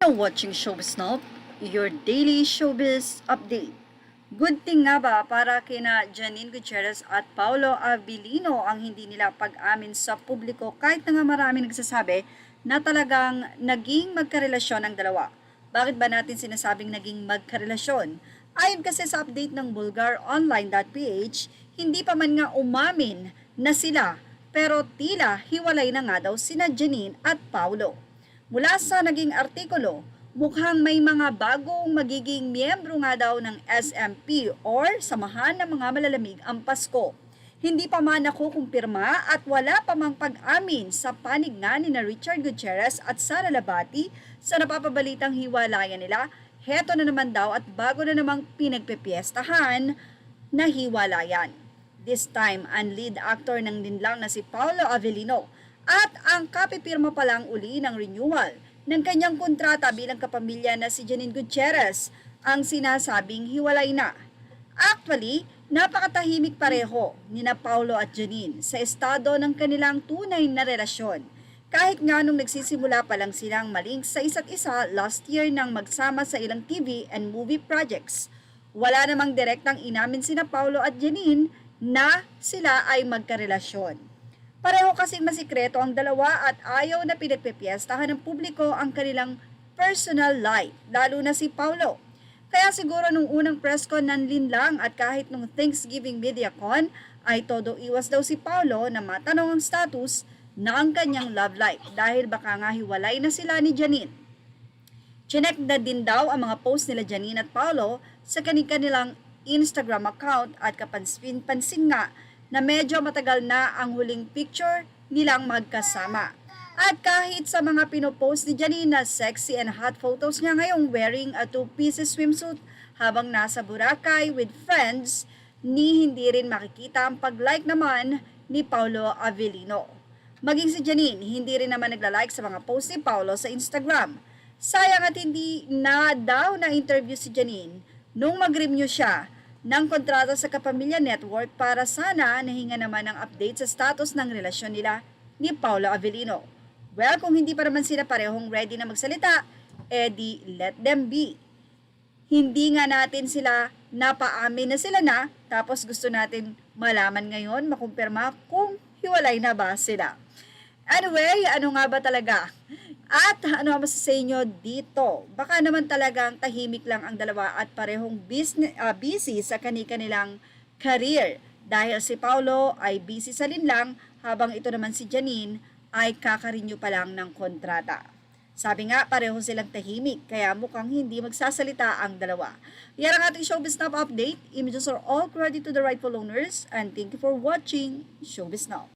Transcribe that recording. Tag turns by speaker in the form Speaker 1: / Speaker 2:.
Speaker 1: Now watching Showbiz Now, your daily showbiz update. Good thing nga ba para kina Janine Gutierrez at Paolo Abilino ang hindi nila pag-amin sa publiko kahit na nga marami nagsasabi na talagang naging magkarelasyon ang dalawa. Bakit ba natin sinasabing naging magkarelasyon? Ayon kasi sa update ng bulgaronline.ph, hindi pa man nga umamin na sila pero tila hiwalay na nga daw sina Janine at Paolo. Mula sa naging artikulo, mukhang may mga bagong magiging miyembro nga daw ng SMP or Samahan ng Mga Malalamig ang Pasko. Hindi pa man nakukumpirma at wala pa mang pag-amin sa panig nga ni na Richard Gutierrez at Sara Labati sa napapabalitang hiwalayan nila. Heto na naman daw at bago na namang pinagpepiestahan na hiwalayan. This time, ang lead actor ng linlang na si Paolo Avellino at ang kapipirma pa lang uli ng renewal ng kanyang kontrata bilang kapamilya na si Janine Gutierrez ang sinasabing hiwalay na. Actually, napakatahimik pareho ni na Paolo at Janine sa estado ng kanilang tunay na relasyon. Kahit nga nung nagsisimula pa lang silang maling sa isa't isa last year nang magsama sa ilang TV and movie projects. Wala namang direktang inamin sina Paolo at Janine na sila ay magkarelasyon. Pareho kasing masikreto ang dalawa at ayaw na pinagpepiestahan ng publiko ang kanilang personal life, lalo na si Paolo. Kaya siguro nung unang press con ng linlang at kahit nung Thanksgiving Media Con ay todo iwas daw si Paolo na matanong ang status ng kanyang love life dahil baka nga hiwalay na sila ni Janine. Chinek na din daw ang mga post nila Janine at Paolo sa kanilang Instagram account at kapansin-pansin nga na medyo matagal na ang huling picture nilang magkasama. At kahit sa mga pinopost ni Janine na sexy and hot photos niya ngayong wearing a two-piece swimsuit habang nasa Boracay with friends, hindi rin makikita ang pag-like naman ni Paolo Avellino. Maging si Janine, hindi rin naman nagla-like sa mga post ni Paolo sa Instagram. Sayang at hindi na daw na-interview si Janine nung mag-renew siya ng kontrata sa Kapamilya Network para sana nahinga naman ng update sa status ng relasyon nila ni Paolo Avellino. Well, kung hindi pa naman sila parehong ready na magsalita, edi let them be. Hindi nga natin sila napaamin na sila na, tapos gusto natin malaman ngayon, makumpirma kung hiwalay na ba sila. Anyway, ano nga ba talaga? At ano ang masasabi nyo dito? Baka naman talagang tahimik lang ang dalawa at parehong busy sa kanilang career. Dahil si Paolo ay busy sa linlang habang ito naman si Janine ay kakarenew pa lang ng kontrata. Sabi nga, pareho silang tahimik kaya mukhang hindi magsasalita ang dalawa. Yan ang ating Showbiz Now update. Images are all credit to the rightful owners and thank you for watching Showbiz Now.